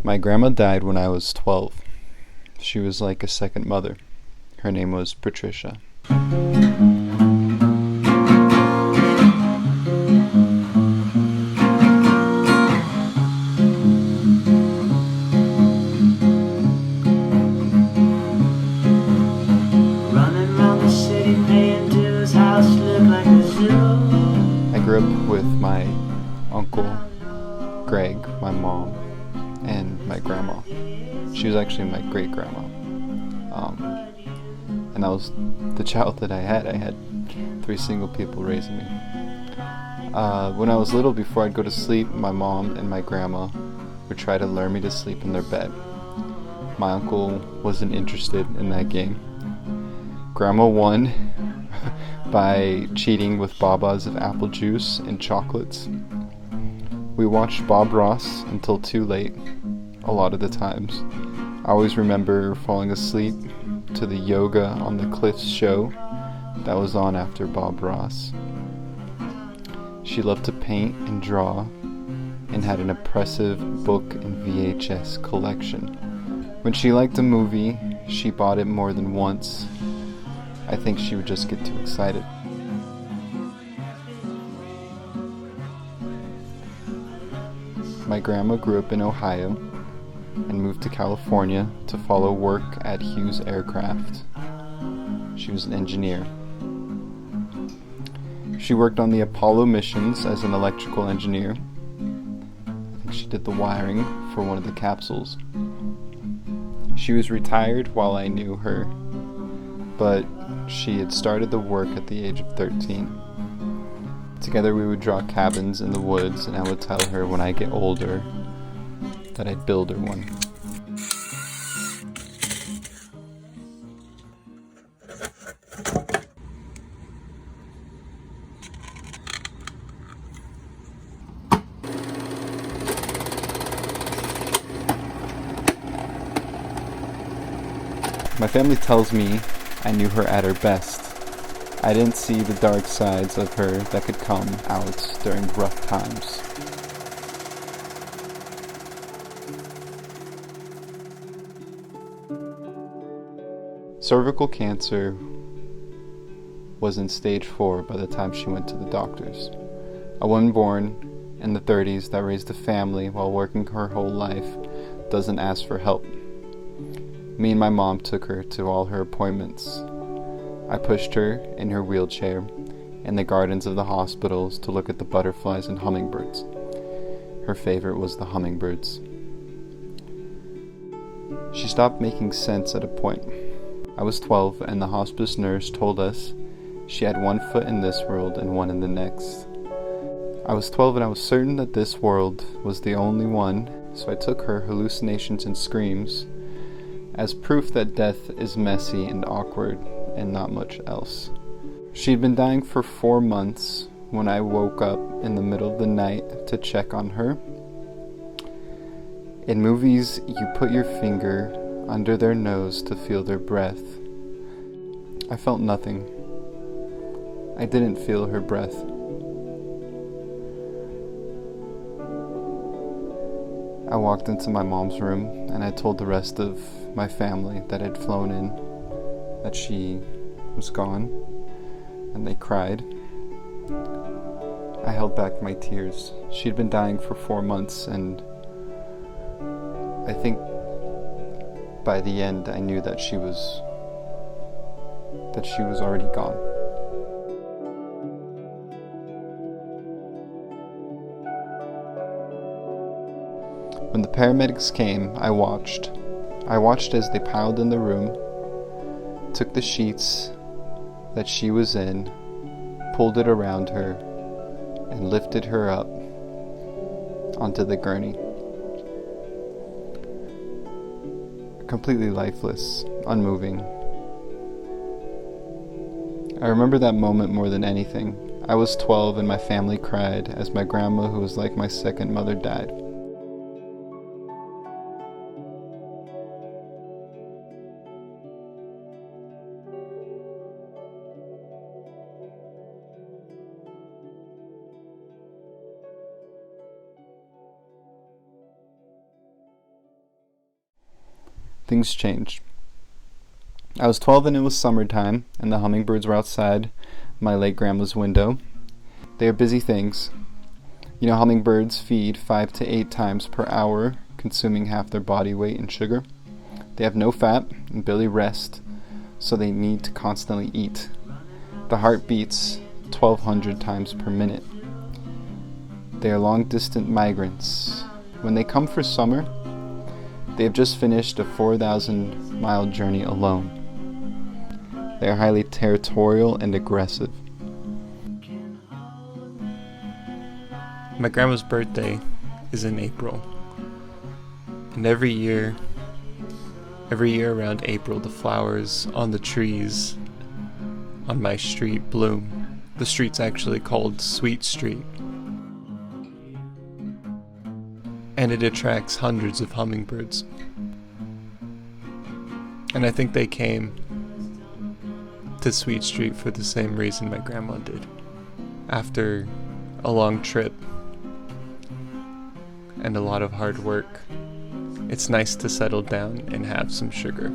My grandma died when I was 12. She was like a second mother. Her name was Patricia. Running around the city, paying dues, house look like a zoo. I grew up with my uncle, Greg, my mom, and my grandma. She was actually my great-grandma. And I was the child that I had. I had 3 single people raising me. When I was little, before I'd go to sleep, my mom and my grandma would try to lure me to sleep in their bed. My uncle wasn't interested in that game. Grandma won by cheating with babas of apple juice and chocolates. We watched Bob Ross until too late, a lot of the times. I always remember falling asleep to the Yoga on the Cliffs show that was on after Bob Ross. She loved to paint and draw and had an impressive book and VHS collection. When she liked a movie, she bought it more than once. I think she would just get too excited. My grandma grew up in Ohio and moved to California to follow work at Hughes Aircraft. She was an engineer. She worked on the Apollo missions as an electrical engineer. I think she did the wiring for one of the capsules. She was retired while I knew her, but she had started the work at the age of 13. Together we would draw cabins in the woods, and I would tell her when I get older that I'd build her one. My family tells me I knew her at her best. I didn't see the dark sides of her that could come out during rough times. Cervical cancer was in stage 4 by the time she went to the doctors. A woman born in the 30s that raised a family while working her whole life doesn't ask for help. Me and my mom took her to all her appointments. I pushed her in her wheelchair in the gardens of the hospitals to look at the butterflies and hummingbirds. Her favorite was the hummingbirds. She stopped making sense at a point. I was 12 and the hospice nurse told us she had one foot in this world and one in the next. I was 12 and I was certain that this world was the only one, so I took her hallucinations and screams as proof that death is messy and awkward and not much else. She'd been dying for 4 months when I woke up in the middle of the night to check on her. In movies, you put your finger under their nose to feel their breath. I felt nothing. I didn't feel her breath. I walked into my mom's room and I told the rest of my family that I'd flown in, that she was gone, and they cried. I held back my tears. She'd been dying for 4 months, and I think by the end I knew that she was already gone. When the paramedics came, I watched. I watched as they piled in the room, took the sheets that she was in, pulled it around her, and lifted her up onto the gurney. Completely lifeless, unmoving. I remember that moment more than anything. I was 12 and my family cried as my grandma, who was like my second mother, died. things changed. I was 12 and it was summertime, and the hummingbirds were outside my late grandma's window. They are busy things. You know, hummingbirds feed 5 to 8 times per hour, consuming half their body weight in sugar. They have no fat and barely rest, so they need to constantly eat. The heart beats 1,200 times per minute. They are long-distance migrants. When they come for summer, they have just finished a 4,000-mile journey alone. They are highly territorial and aggressive. My grandma's birthday is in April. And every year around April, the flowers on the trees on my street bloom. The street's actually called Sweet Street. And it attracts hundreds of hummingbirds. And I think they came to Sweet Street for the same reason my grandma did. After a long trip and a lot of hard work, it's nice to settle down and have some sugar.